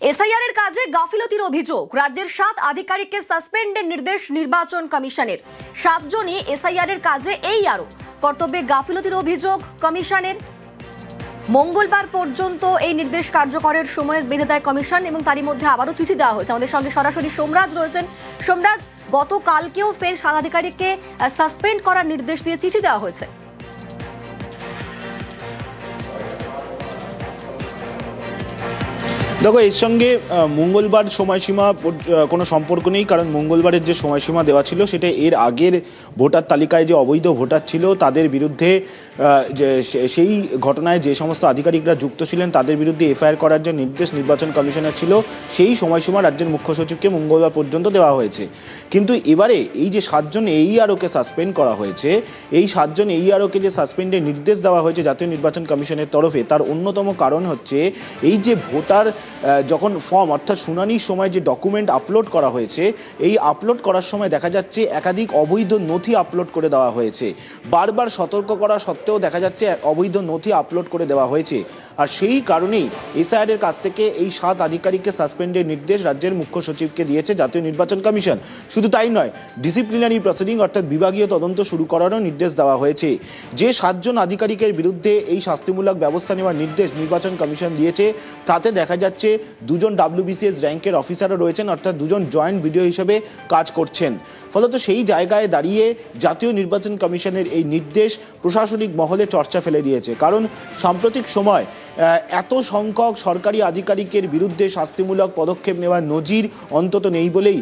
SIR এর কাজে গাফিলতির অভিযোগ, রাজ্যের 7 আধিকারিককে সাসপেন্ডের নির্দেশ নির্বাচন কমিশনের। 7 জনই এসআইআর এর কাজে এই আরও কর্তব্যে গাফিলতির অভিযোগ কমিশনের। মঙ্গলবার পর্যন্ত এই নির্দেশ কার্যকরের সময় বেঁধে দেয় কমিশন এবং তারই মধ্যে আবারও চিঠি দেওয়া হয়েছে। আমাদের সঙ্গে সরাসরি সোমরাজ রয়েছেন। সোমরাজ, গতকালকেও ফের 7 আধিকারিককে সাসপেন্ড করার নির্দেশ দিয়ে চিঠি দেওয়া হয়েছে। দেখো, এর সঙ্গে মঙ্গলবার সময়সীমা কোনো সম্পর্ক নেই, কারণ মঙ্গলবারের যে সময়সীমা দেওয়া ছিল সেটা এর আগের ভোটার তালিকায় যে অবৈধ ভোটার ছিল তাদের বিরুদ্ধে সেই ঘটনায় যে সমস্ত আধিকারিকরা যুক্ত ছিলেন তাদের বিরুদ্ধে এফআইআর করার যে নির্দেশ নির্বাচন কমিশনের ছিল সেই সময়সীমা রাজ্যের মুখ্য সচিবকে মঙ্গলবার পর্যন্ত দেওয়া হয়েছে। কিন্তু এবারে এই যে 7 জন এইআরওকে সাসপেন্ড করা হয়েছে, এই 7 জন এইআরওকে যে সাসপেন্ডের নির্দেশ দেওয়া হয়েছে জাতীয় নির্বাচন কমিশনের তরফে, তার অন্যতম কারণ হচ্ছে এই যে ভোটার যখন ফর্ম অর্থাৎ শুনানির সময় যে ডকুমেন্ট আপলোড করা হয়েছে, এই আপলোড করার সময় দেখা যাচ্ছে একাধিক অবৈধ নথি আপলোড করে দেওয়া হয়েছে। বারবার সতর্ক করা সত্ত্বেও দেখা যাচ্ছে অবৈধ নথি আপলোড করে দেওয়া হয়েছে। আর সেই কারণেই এসআইআর এর কাছ থেকে এই 7 আধিকারিককে সাসপেন্ডের নির্দেশ রাজ্যের মুখ্য সচিবকে দিয়েছে জাতীয় নির্বাচন কমিশন। শুধু তাই নয়, ডিসিপ্লিনারি প্রসিডিং অর্থাৎ বিভাগীয় তদন্ত শুরু করারও নির্দেশ দেওয়া হয়েছে। যে 7 জন আধিকারিকের বিরুদ্ধে এই শাস্তিমূলক ব্যবস্থা নেওয়ার নির্দেশ নির্বাচন কমিশন দিয়েছে তাতে দেখা যাচ্ছে 2 জন WBCS র্যাঙ্কের অফিসারও রয়েছেন, অর্থাৎ 2 জন জয়েন্ট ভিডিও হিসেবে কাজ করছেন। ফলত সেই জায়গায় দাঁড়িয়ে জাতীয় নির্বাচন কমিশনের এই নির্দেশ প্রশাসনিক মহলে চর্চা ফেলে দিয়েছে, কারণ সাম্প্রতিক সময় এত সংখ্যক সরকারি আধিকারিকের বিরুদ্ধে শাস্তিমূলক পদক্ষেপ নেওয়ার নজির অন্তত নেই বলেই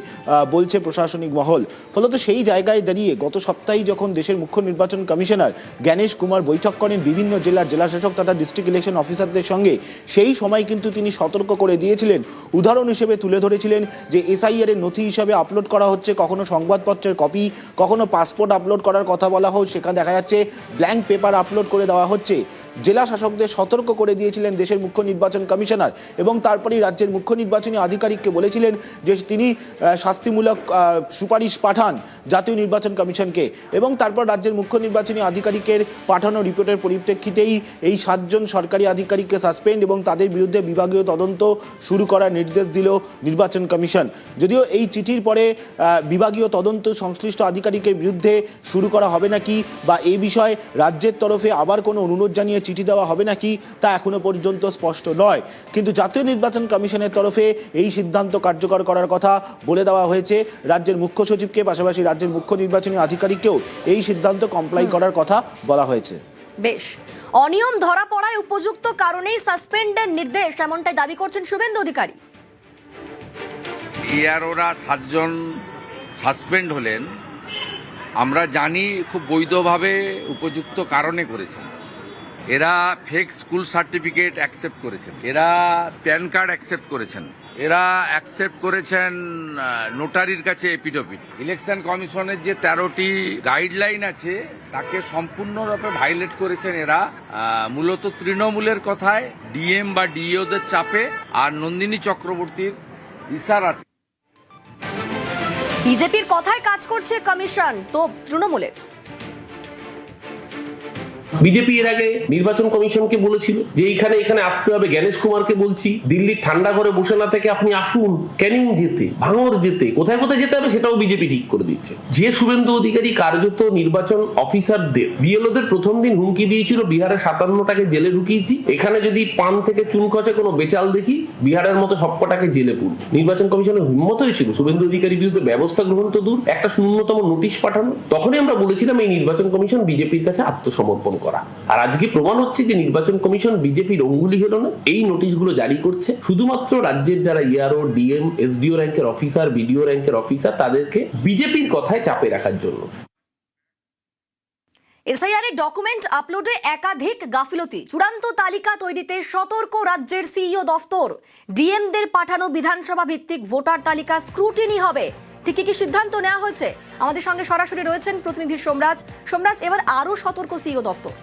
বলছে প্রশাসনিক মহল। ফলত সেই জায়গায় দাঁড়িয়ে গত সপ্তাহে যখন দেশের মুখ্য নির্বাচন কমিশনার জ্ঞানেশ কুমার বৈঠক করেন বিভিন্ন জেলার জেলাশাসক তথা ডিস্ট্রিক্ট ইলেকশন অফিসারদের সঙ্গে, সেই সময় কিন্তু তিনি সতর্ক করে দিয়েছিলেন, উদাহরণ হিসেবে তুলে ধরেছিলেন যে এসআইআর এর নথি হিসাবে আপলোড করা হচ্ছে কখনো সংবাদপত্রের কপি, কখনো পাসপোর্ট আপলোড করার কথা বলা হোক, সেখানে দেখা যাচ্ছে ব্ল্যাঙ্ক পেপার আপলোড করে দেওয়া হচ্ছে। জেলা শাসকদের সতর্ক করে দিয়েছিলেন দেশের মুখ্য নির্বাচন কমিশনার এবং তারপরেই রাজ্যের মুখ্য নির্বাচনী আধিকারিককে বলেছিলেন যে তিনি শাস্তিমূলক সুপারিশ পাঠান জাতীয় নির্বাচন কমিশনকে, এবং তারপর রাজ্যের মুখ্য নির্বাচনী আধিকারিকের পাঠানো রিপোর্টের পরিপ্রেক্ষিতেই এই 7 জন সরকারি আধিকারিককে সাসপেন্ড এবং তাদের বিরুদ্ধে বিভাগীয় তদন্ত শুরু করার নির্দেশ দিল নির্বাচন কমিশন। যদিও এই চিঠির পরে বিভাগীয় তদন্ত সংশ্লিষ্ট আধিকারিকের বিরুদ্ধে শুরু করা হবে নাকি বা এই বিষয়ে রাজ্যের তরফে আবার কোনো অনুরোধ জানিয়ে চিঠি দেওয়া হবে নাকি তা এখনো পর্যন্ত স্পষ্ট নয়, কিন্তু জাতীয় নির্বাচন কমিশনের তরফে এই সিদ্ধান্ত কার্যকর করার কথা বলে দেওয়া হয়েছে রাজ্যের মুখ্য সচিবকে, পাশাপাশি রাজ্যের মুখ্য নির্বাচনী আধিকারিককেও এই সিদ্ধান্ত কমপ্লাই করার কথা বলা হয়েছে। বেশ, অনিয়ম ধরা পড়ায় উপযুক্ত কারণেই সাসপেন্ডের নির্দেশ, এমনটাই দাবি করছেন শুভেন্দু অধিকারী। এআরওরা 7 জন সাসপেন্ড হলেন, আমরা জানি খুব বৈধভাবে উপযুক্ত কারণে করেছেন। এরা ফেক স্কুল সার্টিফিকেট অ্যাকসেপ্ট করেছেন, এরা প্যান কার্ড অ্যাকসেপ্ট করেছেন, এরা অ্যাকসেপ্ট করেছেন নোটারির কাছে এপিডভিট। ইলেকশন কমিশনের যে 13টি গাইডলাইন আছে তাকে সম্পূর্ণরূপে ভাইলেট করেছেন এরা, মূলত তৃণমূলের কথায়, ডিএম বা ডিইওদের চাপে আর নন্দিনী চক্রবর্তীর ইশারাতে। বিজেপির কথায় কাজ করছে কমিশন, তো তৃণমূলের। বিজেপি এর আগে নির্বাচন কমিশনকে বলেছিল যে এখানে আসতে হবে, জ্ঞানেশ কুমারকে বলছি দিল্লির ঠান্ডা ঘরে বসে না থেকে আপনি আসুন, ক্যানিং যেতে, ভাঙড় যেতে, কোথায় কোথায় যেতে হবে সেটাও বিজেপি ঠিক করে দিচ্ছে। যে শুভেন্দু অধিকারী কার্যত নির্বাচন অফিসারদের বিএলওদের প্রথম দিন হুমকি দিয়েছিল বিহারের 57টাকে জেলে ঢুকিয়েছি, এখানে যদি পান থেকে চুন খসে কোনো বেচাল দেখি বিহারের মতো সবকটাকে জেলে পুরো। নির্বাচন কমিশনের হিম্মত হয়েছিল শুভেন্দু অধিকারীর বিরুদ্ধে ব্যবস্থা গ্রহণ তো দূর, একটা ন্যূনতম নোটিশ পাঠানো। তখনই আমরা বলেছিলাম এই নির্বাচন কমিশন বিজেপির কাছে আত্মসমর্পণ করা। আর আজকে প্রমাণ হচ্ছে যে নির্বাচন কমিশন বিজেপির অঙ্গুলি হলো না, এই নোটিশগুলো জারি করছে শুধুমাত্র রাজ্যের যারা ইআরও, ডিএম, এসডিও র্যাঙ্কের অফিসার, বিডিও র্যাঙ্কের অফিসার তাদেরকে বিজেপির কথায় চাপে রাখার জন্য। এসআইআর এর ডকুমেন্ট আপলোডে একাধিক গাফিলতি, চূড়ান্ত তালিকা তৈরিতে সতর্ক রাজ্যের সিইও দফতর। ডিএমদের পাঠানো বিধানসভা ভিত্তিক ভোটার তালিকা স্ক্রুটিনি হবে, ঠিক কি সিদ্ধান্ত নেওয়া হয়েছে? আমাদের সঙ্গে সরাসরি রয়েছেন প্রতিনিধি সোমরাজ। সোমরাজ, এবার আরো সতর্ক সিইও দফতর।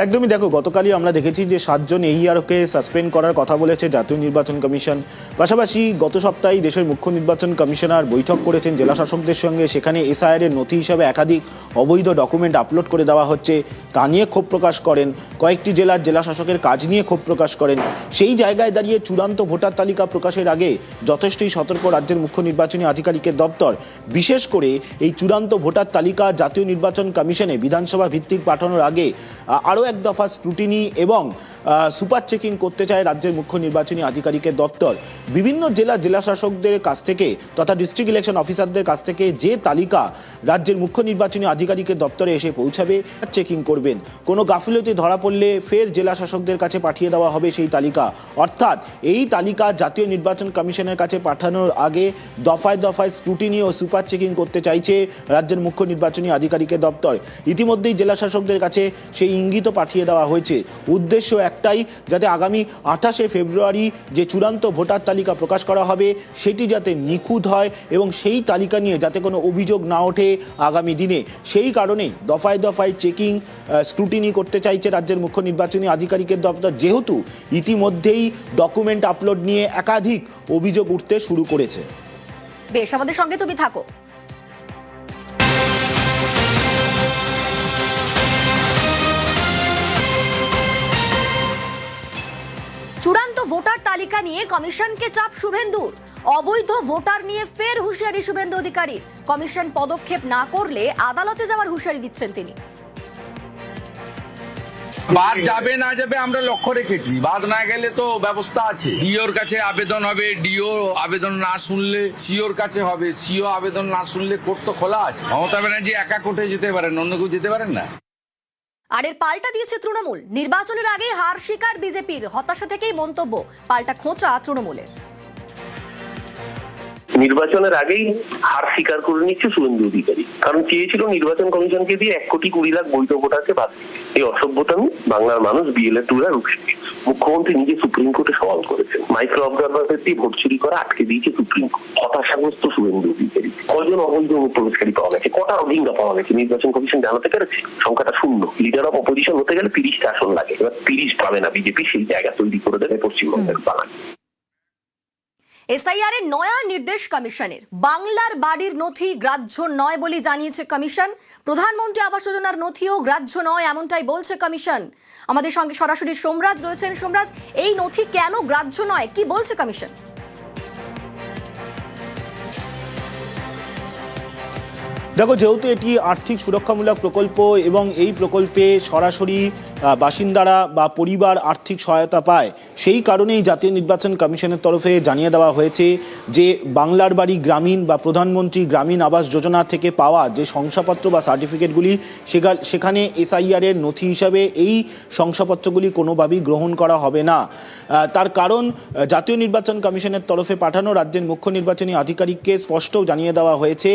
একদমই, দেখো গতকালই আমরা দেখেছি যে 7 জন AEROকে সাসপেন্ড করার কথা বলেছে জাতীয় নির্বাচন কমিশন। পাশাপাশি গত সপ্তাহে দেশের মুখ্য নির্বাচন কমিশনার বৈঠক করেছেন জেলা শাসকদের সঙ্গে। সেখানে SIR এর নথি হিসাবে একাধিক অবৈধ ডকুমেন্ট আপলোড করে দেওয়া হচ্ছে, তা নিয়ে ক্ষোভ প্রকাশ করেন। কয়েকটি জেলার জেলা শাসকের কাজ নিয়ে ক্ষোভ প্রকাশ করেন। সেই জায়গায় দাঁড়িয়ে চূড়ান্ত ভোটার তালিকা প্রকাশের আগে যথেষ্টই সতর্ক রাজ্যের মুখ্য নির্বাচনী আধিকারিকের দপ্তর। বিশেষ করে এই চূড়ান্ত ভোটার তালিকা জাতীয় নির্বাচন কমিশনে বিধানসভা ভিত্তিক পাঠানোর আগে আরও এক দফা স্ক্রুটিনি এবং সুপার চেকিং করতে চায় রাজ্যের মুখ্য নির্বাচনী আধিকারিকের দপ্তর। বিভিন্ন জেলা শাসকদের কাছ থেকে তথা ডিস্ট্রিক্ট ইলেকশন অফিসারদের কাছ থেকে যে তালিকা রাজ্যের মুখ্য নির্বাচনী আধিকারিকের দপ্তরে এসে পৌঁছাবে, চেকিং করবেন। কোনো গাফিলতি ধরা পড়লে ফের জেলা শাসকদের কাছে পাঠিয়ে দেওয়া হবে সেই তালিকা। অর্থাৎ এই তালিকা জাতীয় নির্বাচন কমিশনের কাছে পাঠানোর আগে দফায় দফায় স্ক্রুটিনি ও সুপার চেকিং করতে চাইছে রাজ্যের মুখ্য নির্বাচনী আধিকারিকের দপ্তর। ইতিমধ্যেই জেলা শাসকদের কাছে সেই ইঙ্গিত পাঠিয়ে দেওয়া হয়েছে। উদ্দেশ্য একটাই, যাতে আগামী 28শে ফেব্রুয়ারি যে চূড়ান্ত ভোটার তালিকা প্রকাশ করা হবে সেটি যাতে নিখুঁত হয় এবং সেই তালিকা নিয়ে যাতে কোনো অভিযোগ না ওঠে আগামী দিনে। সেই কারণেই দফায় দফায় চেকিং স্ক্রুটিনি করতে চাইছে রাজ্যের মুখ্য নির্বাচনী আধিকারিকের দপ্তর, যেহেতু ইতিমধ্যেই ডকুমেন্ট আপলোড নিয়ে একাধিক অভিযোগ উঠতে শুরু করেছে। বেশ, আমাদের সঙ্গে তুমি থাকো। চূড়ান্ত ভোটার তালিকা নিয়ে কমিশনকে চাপ শুভেন্দুর। অবৈধ ভোটার নিয়ে ফের হুঁশিয়ারি শুভেন্দু অধিকারীর। কমিশন পদক্ষেপ না করলে আদালতে যাওয়ার হুঁশিয়ারি দিচ্ছেন তিনি। বাদ যাবে না যাবে আমরা লক্ষ্য রেখেছি, বাদ না গেলে তো ব্যবস্থা আছে। ডিওর কাছে আবেদন হবে, ডিও আবেদন না শুনলে সিওর কাছে হবে, সিও আবেদন না শুনলে কোর্ট তো খোলা আছে। মমতা ব্যানার্জি একা কোর্টে যেতে পারেন, অন্য কেউ যেতে পারেন না। আর এর পাল্টা দিয়েছে তৃণমূল। নির্বাচনের আগে হার স্বীকার বিজেপির, হতাশা থেকেই মন্তব্য। পাল্টা খোঁচা তৃণমূলের। নির্বাচনের আগেই হার স্বীকার করে নিচ্ছে শুভেন্দু অধিকারী, কারণ চেয়েছিল নির্বাচন কমিশনকে দিয়ে 1,20,00,000 বৈধ ভোটারকে বাদ দিতে। এই অসভ্যতামি বাংলার মানুষ BLA-2 রুখে দিয়েছে। মুখ্যমন্ত্রী নিজে সুপ্রিম কোর্টে সওয়াল করেছেন, মাইক্রো অবজারভারদের দিয়ে ভোট চুরি করা আটকে দিয়েছে সুপ্রিম কোর্ট। হতাশাগ্রস্ত শুভেন্দু অধিকারী। কজন অবৈধ অনুপ্রবেশকারী পাওয়া গেছে, কটা রোহিঙ্গা পাওয়া গেছে নির্বাচন কমিশন জানাতে পেরেছে? সংখ্যাটা শূন্য। লিডার অফ অপোজিশন হতে গেলে 30টা আসন লাগে, এবার 30 পাবে না বিজেপি, সেই জায়গা তৈরি করে দেবে পশ্চিমবঙ্গের বাঙালি। SIR এর নয়া নির্দেশ কমিশনের। বাংলার বাড়ির নথি গ্রাহ্য নয় বলে জানিয়েছে কমিশন। প্রধানমন্ত্রী আবাস যোজনার নথিও গ্রাহ্য নয়, এমনটাই বলছে কমিশন। আমাদের সঙ্গে সরাসরি সোমরাজ রয়েছেন। সোমরাজ, এই নথি কেন গ্রাহ্য নয়, কি বলছে কমিশন? দেখো, যেহেতু এটি আর্থিক সুরক্ষামূলক প্রকল্প এবং এই প্রকল্পে সরাসরি বাসিন্দারা বা পরিবার আর্থিক সহায়তা পায়, সেই কারণেই জাতীয় নির্বাচন কমিশনের তরফে জানিয়ে দেওয়া হয়েছে যে বাংলার বাড়ি গ্রামীণ বা প্রধানমন্ত্রী গ্রামীণ আবাস যোজনা থেকে পাওয়া যে শংসাপত্র বা সার্টিফিকেটগুলি, সেখানে SIR এর নথি হিসাবে এই শংসাপত্রগুলি কোনোভাবেই গ্রহণ করা হবে না। তার কারণ জাতীয় নির্বাচন কমিশনের তরফে পাঠানো রাজ্যের মুখ্য নির্বাচনী আধিকারিককে স্পষ্ট জানিয়ে দেওয়া হয়েছে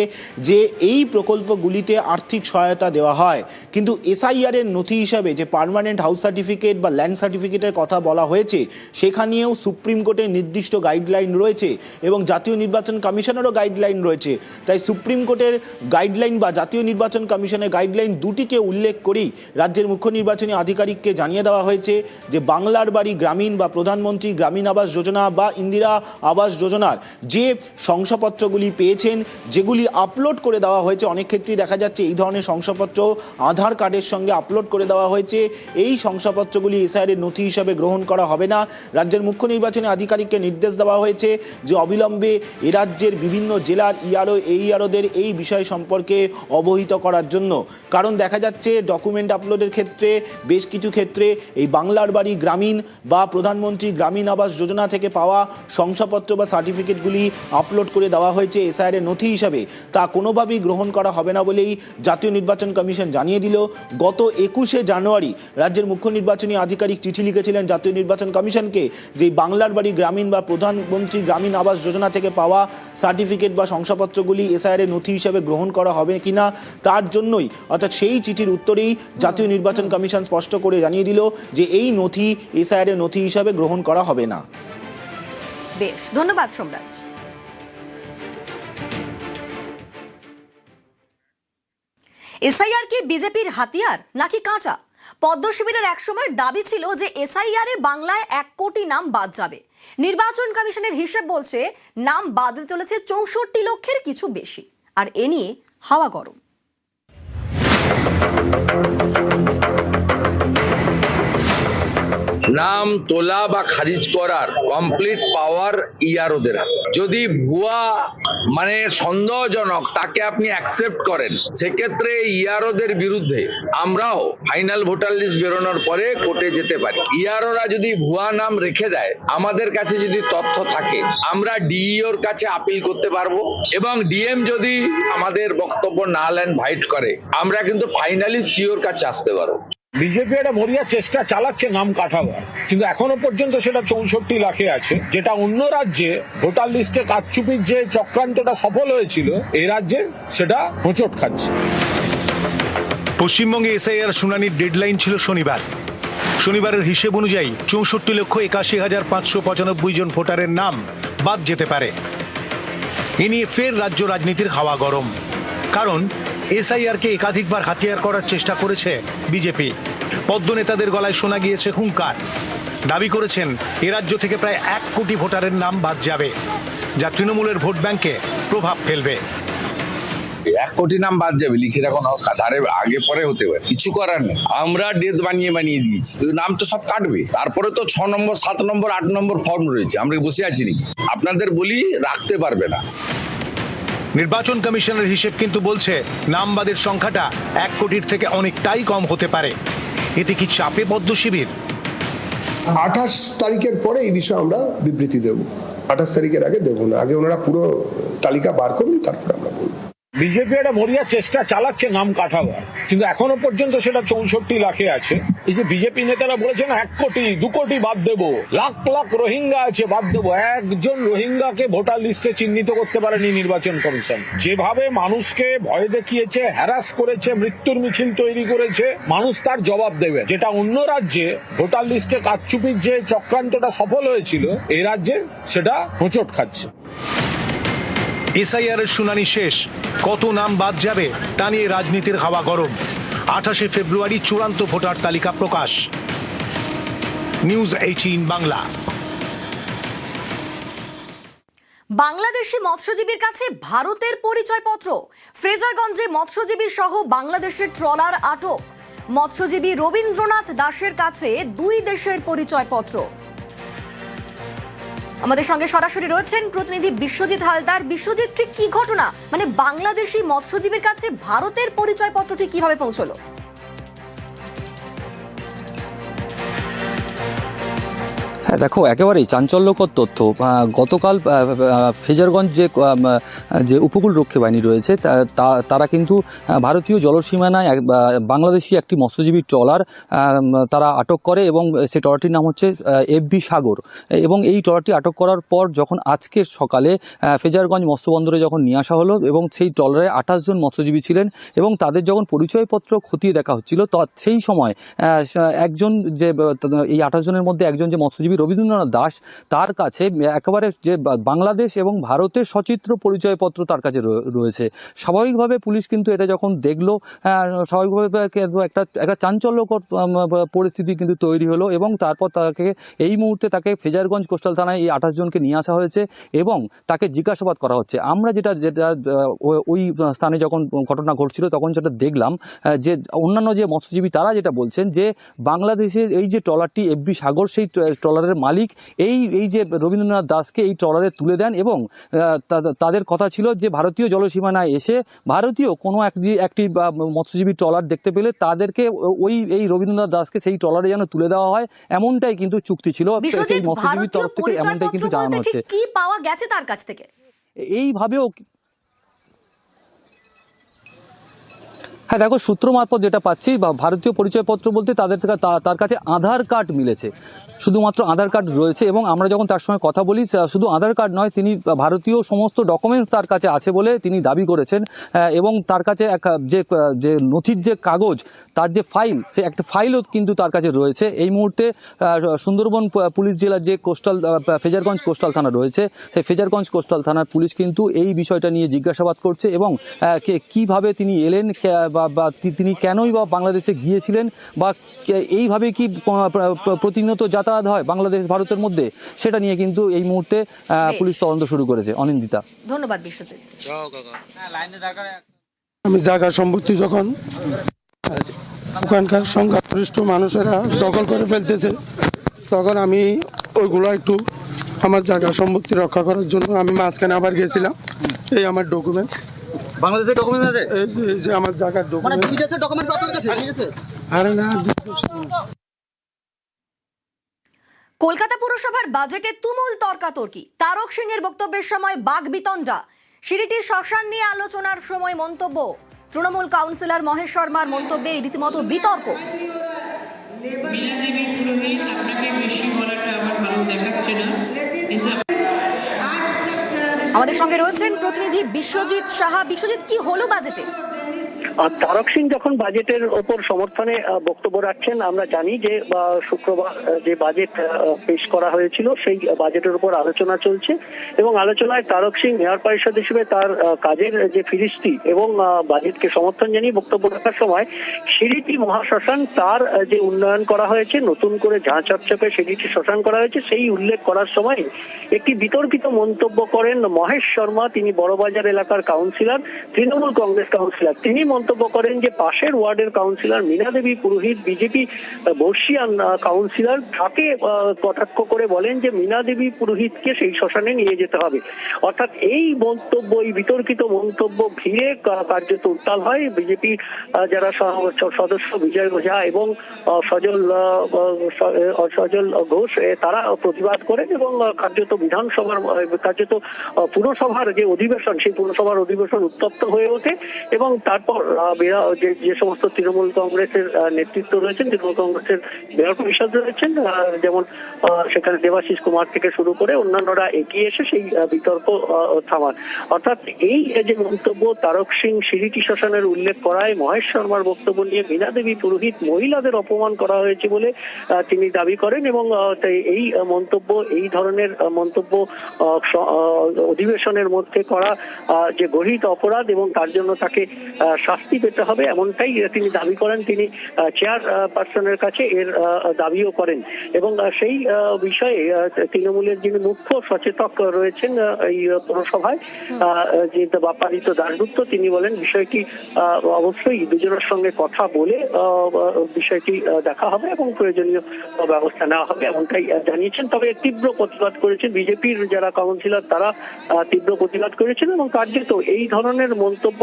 যে এই প্রকল্পগুলিতে আর্থিক সহায়তা দেওয়া হয়, কিন্তু SIR এর নথি হিসাবে যে পার্মানেন্ট হাউস সার্টিফিকেট বা ল্যান্ড সার্টিফিকেটের কথা বলা হয়েছে, সেখানেও সুপ্রিম কোর্টের নির্দিষ্ট গাইডলাইন রয়েছে এবং জাতীয় নির্বাচন কমিশনেরও গাইডলাইন রয়েছে। তাই সুপ্রিম কোর্টের গাইডলাইন বা জাতীয় নির্বাচন কমিশনের গাইডলাইন দুটিকে উল্লেখ করেই রাজ্যের মুখ্য নির্বাচনী আধিকারিককে জানিয়ে দেওয়া হয়েছে যে বাংলার বাড়ি গ্রামীণ বা প্রধানমন্ত্রী গ্রামীণ আবাস যোজনা বা ইন্দিরা আবাস যোজনার যে শংসাপত্রগুলি পেয়েছেন, যেগুলি আপলোড করে দেওয়া হয়েছে, অনেক ক্ষেত্রেই দেখা যাচ্ছে এই ধরনের শংসাপত্র আধার কার্ডের সঙ্গে আপলোড করে দেওয়া হয়েছে, এই শংসাপত্রগুলি SIR এর নথি হিসাবে গ্রহণ করা হবে না। রাজ্যের মুখ্য নির্বাচনী আধিকারিককে নির্দেশ দেওয়া হয়েছে যে অবিলম্বে এ রাজ্যের বিভিন্ন জেলার AEROদের এই বিষয় সম্পর্কে অবহিত করার জন্য। কারণ দেখা যাচ্ছে ডকুমেন্ট আপলোডের ক্ষেত্রে বেশ কিছু ক্ষেত্রে এই বাংলার বাড়ি গ্রামীণ বা প্রধানমন্ত্রী গ্রামীণ আবাস যোজনা থেকে পাওয়া শংসাপত্র বা সার্টিফিকেটগুলি আপলোড করে দেওয়া হয়েছে SIR এর নথি হিসাবে, তা কোনোভাবেই গ্রহণ করা হবে না বলেই জাতীয় নির্বাচন কমিশন জানিয়ে দিল। গত 21শে জানুয়ারি রাজ্যের মুখ্য নির্বাচনী আধিকারিক চিঠি লিখেছিলেন জাতীয় নির্বাচন কমিশনকে যে বাংলার বাড়ি গ্রামীণ বা প্রধানমন্ত্রী গ্রামীণ আবাস যোজনা থেকে পাওয়া সার্টিফিকেট বা শংসাপত্রগুলি SIR এর নথি হিসেবে গ্রহণ করা হবে কিনা, তার জন্যই অর্থাৎ সেই চিঠির উত্তরেই জাতীয় নির্বাচন কমিশন স্পষ্ট করে জানিয়ে দিল যে এই নথি SIR এর নথি হিসাবে গ্রহণ করা হবে না। বেশ, ধন্যবাদ সোমরাজ। SIR কি বিজেপির হাতিয়ার নাকি কাঁটা? পদ্ম শিবিরের একসময়ের দাবি ছিল যে এসআইআর এ বাংলায় 1 কোটি নাম বাদ যাবে। নির্বাচন কমিশনের হিসেব বলছে নাম বাদ চলেছে 64 লক্ষের কিছু বেশি। আর এ নিয়ে হাওয়া গরম। নাম তোলা বা খারিজ করার কমপ্লিট পাওয়ার ইআরওদের হাতে। যদি ভুয়া মানে সন্দেহজনক তাকে আপনি অ্যাকসেপ্ট করেন, সেক্ষেত্রে ইআরওদের বিরুদ্ধে আমরাও ফাইনাল ভোটার লিস্ট বেরোনোর পরে কোর্টে যেতে পারি। ইআরওরা যদি ভুয়া নাম রেখে দেয়, আমাদের কাছে যদি তথ্য থাকে, আমরা ডিইওর কাছে আপিল করতে পারবো এবং ডিএম যদি আমাদের বক্তব্য না নেন, ভাইট করে, আমরা কিন্তু ফাইনালি সিওর কাছে আসতে পারবো। বিজেপি একটা মরিয়া চেষ্টা চালাচ্ছে নাম কাটাবার, কিন্তু এখনো পর্যন্ত সেটা 64 লাখে আছে, যেটা অন্য রাজ্যে ভোটার লিস্টে কারচুপির যে চক্রান্তটা সফল হয়েছিল, এই রাজ্যে সেটা হোঁচট খাচ্ছে। পশ্চিমবঙ্গে এসআইআর শুনানির ডেডলাইন ছিল শনিবারের হিসেব অনুযায়ী 64,81,595 জন ভোটারের নাম বাদ যেতে পারে। এ নিয়ে ফের রাজ্য রাজনীতির হাওয়া গরম, কারণ এসআইআরকে একাধিকবার হাতিয়ার করার চেষ্টা করেছে বিজেপি। পদ্ম নেতাদের গলায় শোনা গিয়েছে হুঙ্কার। দাবি করেছেন এ রাজ্য থেকে প্রায় 1 কোটি ভোটারের নাম বাদ যাবে, যা তৃণমূলের ভোট ব্যাংকে প্রভাব ফেলবে। 1 কোটি নাম বাদ যাবে, লিখে রাখুন, ধারে আগে পরে হতে পারে, কিছু করার নেই। আমরা ডেট বানিয়ে দিয়েছি, নাম তো সব কাটবে। তারপরে তো 6 নম্বর 7 নম্বর 8 নম্বর ফর্ম রয়েছে, আমরা বসে আছি নাকি? আপনাদের বলি রাখতে পারবে না। নির্বাচন কমিশনের হিসেব কিন্তু বলছে নাম বাদের সংখ্যাটা 1 কোটির থেকে অনেকটাই কম হতে পারে। এতে কি চাপে পদ্ম শিবির? 28 তারিখের পরে এই বিষয়ে আমরা বিবৃতি দেব। 28 তারিখের আগে দেব না, আগে ওনারা পুরো তালিকা বার করুন, তারপর আমরা বলবো। বিজেপি একটা মরিয়া চেষ্টা চালাচ্ছে নাম কাটাবার, কিন্তু এখনো পর্যন্ত সেটা 64 লাখে আছে। এই যে বিজেপি নেতারা বলেছেন 1 কোটি 2 কোটি বাদ দেবো, লাখ লাখ রোহিঙ্গা আছে বাদ দেবো, একজন রোহিঙ্গাকে ভোটার লিস্টে চিহ্নিত করতে পারেনি নির্বাচন কমিশন। যেভাবে মানুষকে ভয় দেখিয়েছে, হ্যারাস করেছে, মৃত্যুর মিছিল তৈরি করেছে, মানুষ তার জবাব দেবে। যেটা অন্য রাজ্যে ভোটার লিস্টে কারচুপির যে চক্রান্তটা সফল হয়েছিল, এই রাজ্যে সেটা হোঁচট খাচ্ছে। এসআইআর এর শুনানি শেষ, কত নাম বাদ যাবে তা নিয়ে রাজনীতির হাওয়া গরম। 28 ফেব্রুয়ারি চূড়ান্ত ভোটার তালিকা প্রকাশ। নিউজ 18 বাংলা। বাংলাদেশি মৎস্যজীবীর কাছে ভারতের পরিচয়পত্র। ফ্রেজারগঞ্জে মৎস্যজীবী সহ বাংলাদেশের ট্রলার আটক। মৎস্যজীবী রবীন্দ্রনাথ দাসের কাছে 2 দেশের পরিচয়পত্র। আমাদের সঙ্গে সরাসরি রয়েছেন প্রতিনিধি বিশ্বজিৎ হালদার। বিশ্বজিৎ, ঠিক কি ঘটনা, মানে বাংলাদেশি মৎস্যজীবীর কাছে ভারতের পরিচয়পত্রটি কিভাবে পৌঁছলো? হ্যাঁ দেখো, একেবারেই চাঞ্চল্যকর তথ্য। গতকাল ফ্রেজারগঞ্জ যে উপকূল রক্ষী বাহিনী রয়েছে তারা কিন্তু ভারতীয় জলসীমানায় বাংলাদেশি একটি মৎস্যজীবী ট্রলার তারা আটক করে এবং সেই ট্রলারটির নাম হচ্ছে FB সাগর। এবং এই ট্রলারটি আটক করার পর যখন আজকে সকালে ফ্রেজারগঞ্জ মৎস্যবন্দরে যখন নিয়ে আসা হলো এবং সেই ট্রলারে 28 জন মৎস্যজীবী ছিলেন এবং তাদের যখন পরিচয়পত্র খতিয়ে দেখা হচ্ছিল, সেই সময় একজন যে এই 28 জনের মধ্যে একজন যে মৎস্যজীবী রবীন্দ্রনাথ দাস, তার কাছে একেবারে যে বাংলাদেশ এবং ভারতের সচিত্র পরিচয়পত্র তার কাছে রয়েছে। স্বাভাবিকভাবে পুলিশ কিন্তু এটা যখন দেখলো, স্বাভাবিকভাবে একটা চাঞ্চল্যকর পরিস্থিতি কিন্তু তৈরি হলো এবং তারপর এই মুহূর্তে তাকে ফ্রেজারগঞ্জ কোস্টাল থানায় এই 28 জনকে নিয়ে আসা হয়েছে এবং তাকে জিজ্ঞাসাবাদ করা হচ্ছে। আমরা যেটা ওই স্থানে যখন ঘটনা ঘটছিল তখন যেটা দেখলাম, যে অন্যান্য যে মৎস্যজীবী তারা যেটা বলছেন যে বাংলাদেশের এই যে ট্রলারটি FB সাগর, সেই ট্রলারের মালিক এই যে রবীন্দ্রনাথ দাসকে এই ট্রলারে তুলে দেন এবং তাদের কথা ছিল যে ভারতীয় জলসীমানায় এসে ভারতীয় কোনো একটি মৎস্যজীবী ট্রলার দেখতে পেলে তাদেরকে এই রবীন্দ্রনাথ দাসকে সেই ট্রলারে যেন তুলে দেওয়া হয়, এমনটাই কিন্তু চুক্তি ছিল সেই মৎস্যজীবীর তরফ থেকে, এমনটাই কিন্তু জানানো হচ্ছে। কি পাওয়া গেছে তার কাছ থেকে? এইভাবেও হ্যাঁ দেখো, সূত্র মারফত যেটা পাচ্ছি, ভারতীয় পরিচয়পত্র বলতে তার কাছে আধার কার্ড মিলেছে, শুধুমাত্র আধার কার্ড রয়েছে এবং আমরা যখন তার সঙ্গে কথা বলি, শুধু আধার কার্ড নয়, তিনি ভারতীয় সমস্ত ডকুমেন্টস তার কাছে আছে বলে তিনি দাবি করেছেন এবং তার কাছে যে নথির যে কাগজ, তার যে ফাইল, সে একটা ফাইলও কিন্তু তার কাছে রয়েছে। এই মুহূর্তে সুন্দরবন পুলিশ জেলার যে ফ্রেজারগঞ্জ কোস্টাল থানা রয়েছে, সেই ফ্রেজারগঞ্জ কোস্টাল থানার পুলিশ কিন্তু এই বিষয়টা নিয়ে জিজ্ঞাসাবাদ করছে এবং কিভাবে তিনি এলেন বা বা তিনি কেনই বা বাংলাদেশে গিয়েছিলেন, বা এইভাবে কি প্রতিনিয়ত যাতায়াত হয় বাংলাদেশ ভারতের মধ্যে, সেটা নিয়ে কিন্তু এই মুহূর্তে পুলিশ তদন্ত শুরু করেছে। অনিন্দিতা, ধন্যবাদ বিশ্বজিৎ। আমি জায়গা সম্পত্তি যখন ওখানকার সংখ্যাগরিষ্ঠ মানুষেরা দখল করে ফেলতেছে, তখন আমি ওইগুলো একটু আমার জায়গা সম্পত্তি রক্ষা করার জন্য আমি মাঝখানে আবার গেছিলাম। এই আমার ডকুমেন্ট, বাংলাদেশের ডকুমেন্ট আছে, এই যে আমার জায়গার ডকুমেন্ট। আরে না, কলকাতা পুরসভার বাজেটে তুমুল তর্কাতর্কি। তারক সিং এর বক্তব্যের সময় বাগবিতণ্ডা। সিঁড়িটি শ্মশান নিয়ে আলোচনার সময় মন্তব্য। তৃণমূল কাউন্সিলর মহেশ শর্মার মন্তব্যে রীতিমতো বিতর্ক। আমাদের সঙ্গে রয়েছেন প্রতিনিধি বিশ্বজিৎ সাহা। বিশ্বজিৎ, কি হলো বাজেটে? তারক সিং যখন বাজেটের ওপর সমর্থনে বক্তব্য রাখছেন, আমরা জানি যে শুক্রবার যে বাজেট পেশ করা হয়েছিল সেই বাজেটের উপর আলোচনা চলছে এবং আলোচনায় তারক সিং মেয়র পরিষদ হিসেবে তার কাজের যে ফিরিস্তি এবং বাজেটকে সমর্থন জানিয়ে বক্তব্য রাখার সময় সিঁড়িটি মহাশ্মশান, তার যে উন্নয়ন করা হয়েছে, নতুন করে ঝাঁ চকচকে সিঁড়িটি শ্মশান করা হয়েছে, সেই উল্লেখ করার সময় একটি বিতর্কিত মন্তব্য করেন মহেশ শর্মা। তিনি বড়বাজার এলাকার কাউন্সিলর, তৃণমূল কংগ্রেস কাউন্সিলর। তিনি মন্তব্য করেন যে পাশের ওয়ার্ডের কাউন্সিলর মীনা দেবী পুরোহিত, বিজেপি বর্ষিয়ান কাউন্সিলর, তাকে কটাক্ষ করে বলেন যে মীনা দেবী পুরোহিতকে সেই শ্মশানে নিয়ে যেতে হবে। অর্থাৎ এই মন্তব্য, এই বিতর্কিত মন্তব্য ঘিরে কার্যত উত্তাল হয় বিজেপি যারা সদস্য বিজয় ওঝা এবং সজল ঘোষ, তারা প্রতিবাদ করেন এবং কার্যত পুরসভার যে অধিবেশন, সেই পুরসভার অধিবেশন উত্তপ্ত হয়ে ওঠে এবং তারপর যে সমস্ত তৃণমূল কংগ্রেসের নেতৃত্ব রয়েছেন, তৃণমূল কংগ্রেসের মেয়র পরিষদ রয়েছেন, যেমন সেখানে দেবাশিস কুমার থেকে শুরু করে অন্যান্যরা এগিয়ে এসে সেই বিতর্ক থামান। অর্থাৎ এই যে মন্তব্য, তারক সিং সিঁড়িটি শ্মশানের উল্লেখ করায় মহেশ শর্মার বক্তব্য নিয়ে মীনা দেবী পুরোহিত মহিলাদের অপমান করা হয়েছে বলে তিনি দাবি করেন এবং এই মন্তব্য, এই ধরনের মন্তব্য অধিবেশনের মধ্যে করা যে গর্হিত অপরাধ এবং তার জন্য তাকে শাস্তি পেতে হবে, এমনটাই তিনি দাবি করেন। তিনি চেয়ারপারসনের কাছে এর দাবিও করেন এবং সেই বিষয়ে তৃণমূলের যিনি মুখ্য সচেতক রয়েছেন এই পৌরসভায়, যে বাপ্পাদিত্য দাশগুপ্ত, তিনি বলেন বিষয়টি অবশ্যই দুজনের সঙ্গে কথা বলে বিষয়টি দেখা হবে এবং প্রয়োজনীয় ব্যবস্থা নেওয়া হবে, এমনটাই জানিয়েছেন। তবে তীব্র প্রতিবাদ করেছেন বিজেপির যারা কাউন্সিলর, তারা তীব্র প্রতিবাদ করেছেন এবং কার্যত এই ধরনের মন্তব্য,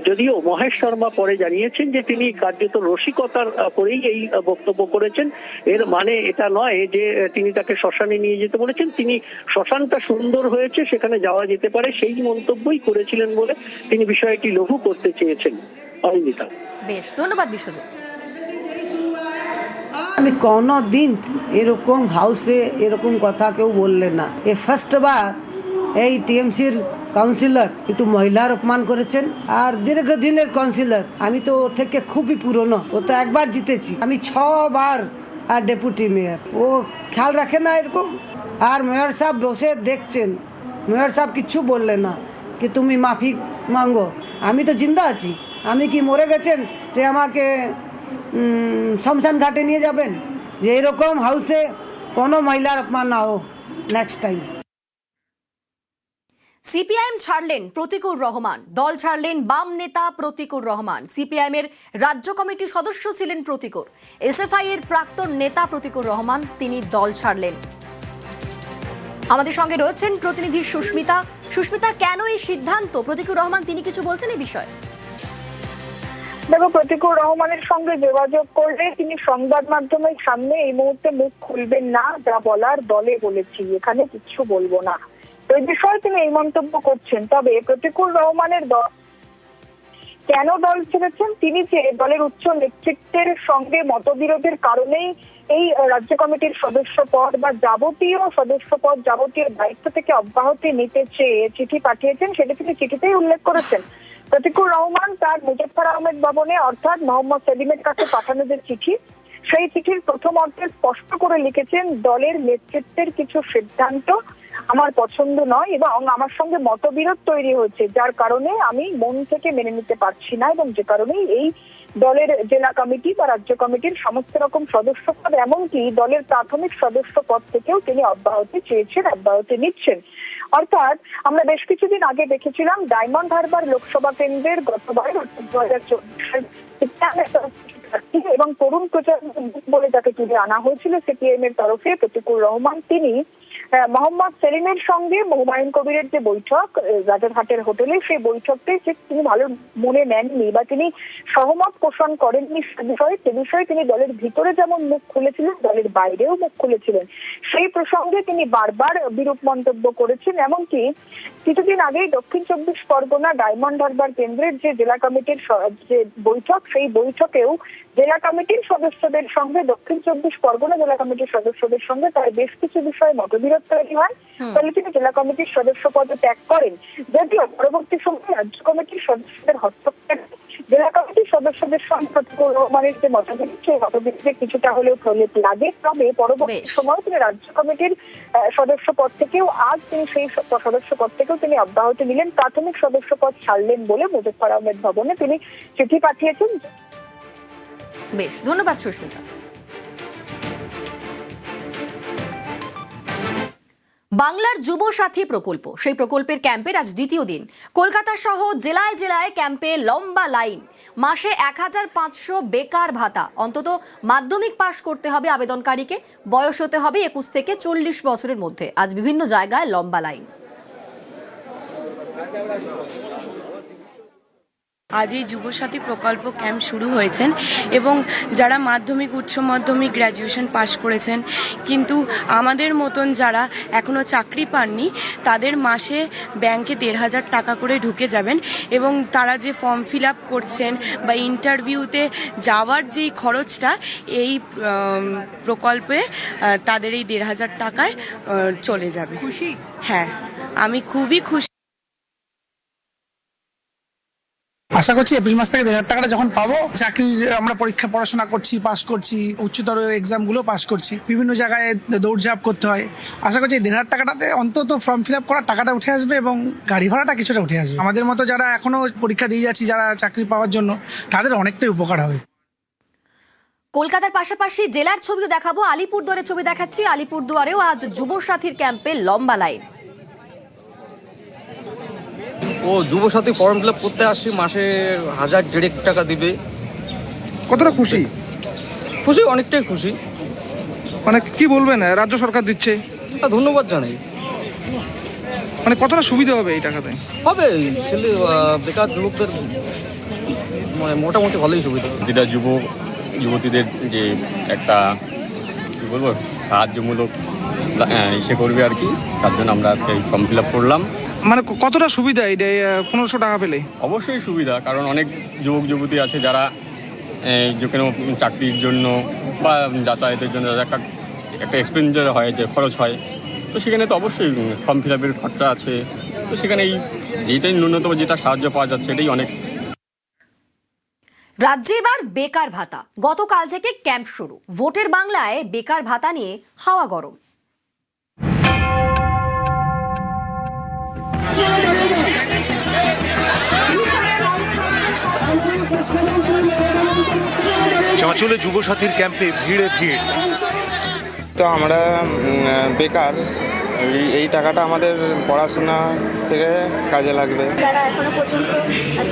যদিও মহেশ শর্মা পরে জানিয়েছেন যে তিনি কার্যত রসিকতার করেই এই বক্তব্য করেছেন, এর মানে এটা নয় যে তিনি তাকে শ্মশানে নিয়ে যেতে বলেছেন। তিনি শ্মশানটা সুন্দর হয়েছে, সেখানে যাওয়া যেতে পারে, সেই মন্তব্যই করেছিলেন বলে তিনি বিষয়টি লঘু করতে চেয়েছেন। অনিন্দিতা, বেশ, ধন্যবাদ বিশ্বজিৎ। আমি কোনোদিন এরকম হাউসে এরকম কথা কেউ বললে না। এ ফার্স্ট বার এই টিএমসির কাউন্সিলর একটু মহিলার অপমান করেছেন। আর দীর্ঘদিনের কাউন্সিলর, আমি তো ওর থেকে খুবই পুরনো, ও তো একবার জিতেছি, আমি 6 বার আর ডেপুটি মেয়র। ও খেয়াল রাখে না এরকম। আর মেয়র সাহেব বসে দেখছেন, মেয়র সাহেব কিচ্ছু বললেন না কি তুমি মাফি মাঙ্গো। আমি তো জিন্দা আছি, আমি কি মরে গেছেন যে আমাকে শমশান ঘাটে নিয়ে যাবেন? যে এরকম হাউসে কোনো মহিলার অপমান না হোক নেক্সট টাইম। সিপিআইএম ছাড়লেন প্রতীকুর রহমান, দল ছাড়লেন বাম নেতা প্রতীকুর রহমান। সিপিআইএম এর রাজ্য কমিটির সদস্য ছিলেন প্রতীকুর। এসএফআই এর প্রাক্তন নেতা প্রতীকুর রহমান, তিনি দল ছাড়লেন। আমাদের সঙ্গে রয়েছেন প্রতিনিধি সুস্মিতা। সুস্মিতা, কেন এই সিদ্ধান্ত? প্রতীকুর রহমান তিনি কিছু বলছেন এই বিষয়ে? দেখো, প্রতীকুর রহমানের সঙ্গে যোগাযোগ করলে তিনি সংবাদ মাধ্যমের সামনে এই মুহূর্তে মুখ খুলবেন না, যা বলার দলে বলেছি, এখানে কিছু বলবো না, এই বিষয়ে তিনি এই মন্তব্য করছেন। তবে প্রতীকুর রহমানের দল কেন দল ছেড়েছেন, তিনি যে দলের উচ্চ নেতৃত্বের সঙ্গে মতবিরোধের কারণেই এই রাজ্য কমিটির সদস্য পদ বা যাবতীয় সদস্য পদ, যাবতীয় দায়িত্ব থেকে অব্যাহতি নিতে চেয়ে চিঠি পাঠিয়েছেন, সেটা তিনি চিঠিতেই উল্লেখ করেছেন। প্রতীকুর রহমান তার মুজফ্ফর আহমেদ ভবনে অর্থাৎ মোহাম্মদ সেলিমের কাছে পাঠানো যে চিঠি, সেই চিঠির প্রথম অর্থে স্পষ্ট করে লিখেছেন দলের নেতৃত্বের কিছু সিদ্ধান্ত আমার পছন্দ নয় এবং আমার সঙ্গে মতবিরোধ তৈরি হয়েছে, যার কারণে আমি মন থেকে মেনে নিতে পারছি না এবং যে কারণেই এই দলের জেলা কমিটি বা রাজ্য কমিটির সমস্ত রকম সদস্য পদ, এমনকি দলের প্রাথমিক সদস্য পদ থেকেও তিনি অব্যাহতি চেয়েছেন, অব্যাহতি নিচ্ছেন। অর্থাৎ আমরা বেশ কিছুদিন আগে দেখেছিলাম ডায়মন্ড হারবার লোকসভা কেন্দ্রের গতবার 2024 এবং তরুণ প্রচার বলে যাকে তুলে আনা হয়েছিল সিপিএম এর তরফে প্রতিকুর রহমান, তিনি মোহাম্মদ সেলিমের সঙ্গে হুমায়ুন কবিরের যে বৈঠক রাজারহাটের হোটেলে, সেই বৈঠকটি তিনি ভালো মনে নেননি বা তিনি সহমত পোষণ করেননি সে বিষয়ে তিনি দলের ভিতরে যেমন মুখ খুলেছিলেন, দলের বাইরেও মুখ খুলেছিলেন। সেই প্রসঙ্গে তিনি বারবার বিরূপ মন্তব্য করেছেন। এমনকি কিছুদিন আগেই দক্ষিণ 24 পরগনা ডায়মন্ড হারবার কেন্দ্রের যে জেলা কমিটির যে বৈঠক, সেই বৈঠকেও জেলা কমিটির সদস্যদের সঙ্গে দক্ষিণ 24 পরগনা জেলা কমিটির সদস্যদের সঙ্গে তার বেশ কিছু বিষয়ে মতবিরোধ তৈরি হয়, ফলে তিনি জেলা কমিটির সদস্য পদ ত্যাগ করেন। যদিও পরবর্তী সময়ে রাজ্য কমিটির সদস্যদের হস্তক্ষেপ জেলা কমিটির সদস্যদের সঙ্গে প্রতিকুর রহমানের যে মতবিরোধ, সেই মতবিরোধে কিছুটা হলেও প্রলেপ লাগে। তবে পরবর্তী সময় তিনি রাজ্য কমিটির সদস্য পদ থেকেও আজ তিনি সেই সদস্য পদ থেকেও তিনি অব্যাহতি নিলেন, প্রাথমিক সদস্য পদ ছাড়লেন বলে মুজফ্ফর আহমেদ ভবনে তিনি চিঠি পাঠিয়েছেন। বেশ, ধন্যবাদ সুস্মিতা। বাংলার যুব সাথী প্রকল্প, সেই প্রকল্পের ক্যাম্পের আজ দ্বিতীয় দিন। কলকাতা সহ জেলায় জেলায় ক্যাম্পে লম্বা লাইন। মাসে 1500 বেকার ভাতা, অন্তত মাধ্যমিক পাশ করতে হবে আবেদনকারীকে, বয়স হতে হবে 21 থেকে 40 বছরের মধ্যে। আজ বিভিন্ন জায়গায় লম্বা লাইন। আজ এই যুবসাথী প্রকল্প ক্যাম্প শুরু হয়েছেন এবং যারা মাধ্যমিক, উচ্চ মাধ্যমিক, গ্র্যাজুয়েশন পাশ করেছেন কিন্তু আমাদের মতন যারা এখনও চাকরি পাননি, তাদের মাসে ব্যাংকে 1500 টাকা করে ঢুকে যাবেন এবং তারা যে ফর্ম ফিল আপ করছেন বা ইন্টারভিউতে যাওয়ার যেই খরচটা এই প্রকল্পে তাদের এই 1500 টাকায় চলে যাবে। খুশি? হ্যাঁ, আমি খুবই খুশি। আশা করছি এপ্রিল মাস থেকে 1500 টাকাটা যখন পাবো, চাকরি আমরা পরীক্ষা পড়াশোনা করছি, পাস করছি, উচ্চতর এক্সাম গুলো পাস করছি, বিভিন্ন জায়গায় দৌড়ঝাঁপ করতে হয়। আশা করছি 1500 টাকাটাতে অন্তত ফর্ম ফিল আপ করার টাকাটা উঠে আসবে এবং গাড়ি ভাড়াটা কিছুটা উঠে আসবে। আমাদের মতো যারা এখনো পরীক্ষা দিয়ে যাচ্ছি, যারা চাকরি পাওয়ার জন্য, তাদের অনেকটাই উপকার হবে। কলকাতার পাশাপাশি জেলার ছবিও দেখাবো, আলিপুরদুয়ারের ছবি দেখাচ্ছি। আলিপুরদুয়ারেও আজ যুব সাথীর ক্যাম্পে লম্বা লাইন। ও যুবসাথী ফর্ম ফিল আপ করতে আসছি, মাসে 1000-1500 টাকা দিবে। কতটা খুশি? খুশি, অনেকটাই খুশি। মানে কি বলবেন, রাজ্য সরকার দিচ্ছে, ধন্যবাদ জানাই। মানে কতটা সুবিধা হবে এই টাকাতে? হবে, ছেলে বেকার যুবকদের মানে মোটামুটি ভালোই সুবিধা। যেটা যুবতীদের যে একটা কি বলবো সাহায্যমূলক ইসে করবে আর কি, তার জন্য আমরা আজকে ফর্ম ফিল আপ করলাম। মানে কতটা সুবিধা এটা 1500 টাকা পেলে? অবশ্যই সুবিধা, কারণ অনেক যুবক যুবতী আছে যারা যে কোনো চাকরির জন্য বা যাতায়াতের জন্য একটা এক্সপেন্ডিচার হয়, যে খরচ হয়, তো সেখানে তো অবশ্যই ফর্ম ফিল আপের খরচা আছে, তো সেখানে যেটাই ন্যূনতম যেটা সাহায্য পাওয়া যাচ্ছে এটাই অনেক। রাজ্যে এবার বেকার ভাতা, গতকাল থেকে ক্যাম্প শুরু। ভোটের বাংলায় বেকার ভাতা নিয়ে হাওয়া গরম। চাঁচলে যুবসাথীর ক্যাম্পে ভিড়ে ভিড়। তো আমরা বেকার, এই টাকাটা আমাদের পড়াশোনা থেকে কাজে লাগবে। যারা এখনো পর্যন্ত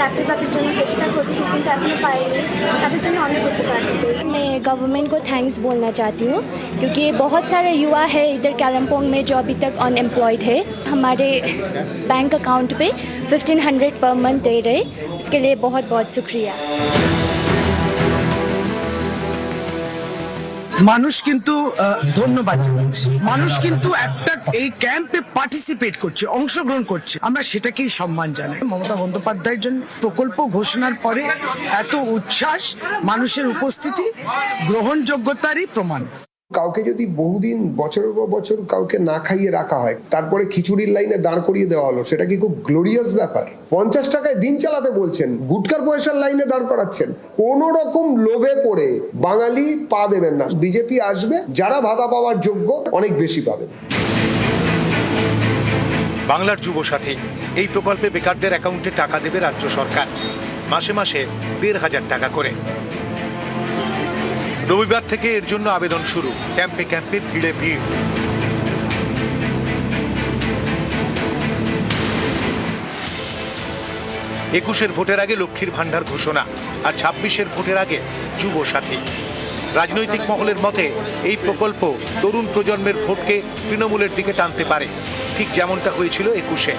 চাকরি বাকরির জন্য চেষ্টা করছি কিন্তু এখনো পাইনি, তাদের জন্য অনেক উপকার হবে। मैं गवर्नमेंट को थैंक्स बोलना चाहती हूँ क्योंकि बहुत सारे युवा है इधर कालिम्पोंग में जो अभी तक अनएम्प्लॉयड है। हमारे बैंक अकाउंट पे 1500 पर मंथ दे रहे, उसके लिए बहुत बहुत शुक्रिया। মানুষ কিন্তু ধন্যবাদ জানাচ্ছে, মানুষ কিন্তু একটা এই ক্যাম্পে পার্টিসিপেট করছে, অংশগ্রহণ করছে, আমরা সেটাকেই সম্মান জানাই। মমতা বন্দ্যোপাধ্যায়ের জন্য প্রকল্প ঘোষণার পরে এত উচ্ছ্বাস, মানুষের উপস্থিতি গ্রহণযোগ্যতারই প্রমাণ। কাউকে যদি বহুদিন বছরের পর বছর কাউকে না খাইয়ে রাখা হয়, তারপরে খিচুড়ির লাইনে দাঁড় করিয়ে দেওয়া হলো, সেটা কি খুব গ্লোরিয়াস ব্যাপার? 50 টাকায় দিন চালাতে বলছেন, গুটকার পয়সার লাইনে দাঁড় করাচ্ছেন। কোন রকম লোভে পড়ে বাঙালি পা দেবেন না। বিজেপি আসবে, যারা ভাতা পাওয়ার যোগ্য অনেক বেশি পাবেন। বাংলার যুবসাথী এই প্রকল্পে বেকারদের অ্যাকাউন্টে টাকা দেবে রাজ্য সরকার, মাসে মাসে ১৫০০ টাকা করে। রবিবার থেকে এর জন্য আবেদন শুরু, ক্যাম্পে ক্যাম্পে ভিড়ে ভিড়। একুশের ভোটের আগে লক্ষ্মীর ভান্ডার ঘোষণা, আর ২৬-এর ভোটের আগে যুবসাথী। রাজনৈতিক মহলের মতে এই প্রকল্প তরুণ প্রজন্মের ভোটকে তৃণমূলের দিকে টানতে পারে, ঠিক যেমনটা হয়েছিল ২১-এ।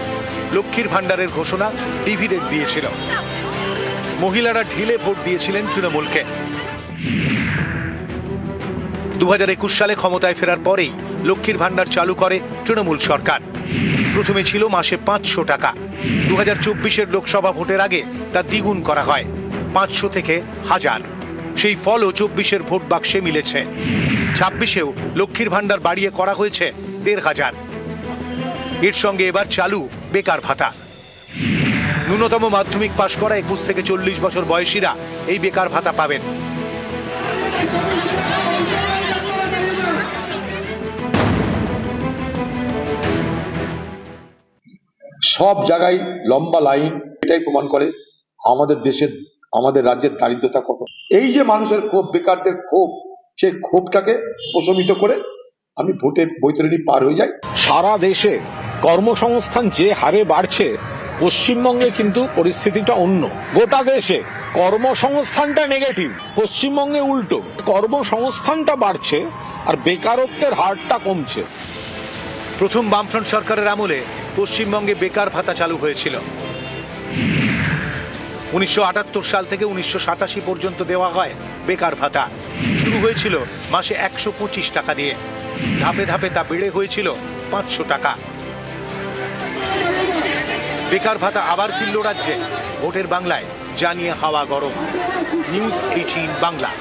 লক্ষ্মীর ভান্ডারের ঘোষণা ডিভিডেন্ড দিয়েছিল, মহিলারা ঢিলে ভোট দিয়েছিলেন তৃণমূলকে। ২০২১ সালে ক্ষমতায় ফেরার পরেই লক্ষ্মীর ভান্ডার চালু করে তৃণমূল সরকার। প্রথমে ছিল মাসে ৫০০ টাকা। ২০২৪-এর লোকসভা ভোটের আগে তা দ্বিগুণ করা হয়, ৫০০ থেকে ১০০০। সেই ফলও ২৪-এর ভোট বাক্সে মিলেছে। ২৬-এও লক্ষ্মীর ভান্ডার বাড়িয়ে করা হয়েছে ১৫০০। এর সঙ্গে এবার চালু বেকার ভাতা। ন্যূনতম মাধ্যমিক পাশ করা ২১ থেকে ৪০ বছর বয়সীরা এই বেকার ভাতা পাবেন। সব জায়গায় লম্বা লাইন, এটাই প্রমাণ করে আমাদের দেশের, আমাদের রাজ্যের দারিদ্রতা কত। এই যে মানুষের ক্ষোভ, বেকারদের ক্ষোভ, সেই ক্ষোভটাকে প্রশমিত করে আমি ভোটের বৈতরণী পার হয়ে যাই। সারা দেশে কর্মসংস্থান যে হারে বাড়ছে, পশ্চিমবঙ্গে কিন্তু পরিস্থিতিটা অন্য। গোটা দেশে কর্মসংস্থানটা নেগেটিভ, পশ্চিমবঙ্গে উল্টো, কর্মসংস্থানটা বাড়ছে আর বেকারত্বের হারটা কমছে। প্রথম বামফ্রন্ট সরকারের আমলে পশ্চিমবঙ্গে বেকার ভাতা চালু হয়েছিল। ১৯৭৮ সাল থেকে ১৯৮৭ পর্যন্ত দেওয়া হয় বেকার ভাতা। শুরু হয়েছিল মাসে ১২৫ টাকা দিয়ে, ধাপে ধাপে তা বেড়ে হয়েছিল ৫০০ টাকা। বেকার ভাতা আবার ফিরল রাজ্যে, ভোটের বাংলায় জানিয়ে হাওয়া গরম। নিউজ 18 বাংলা।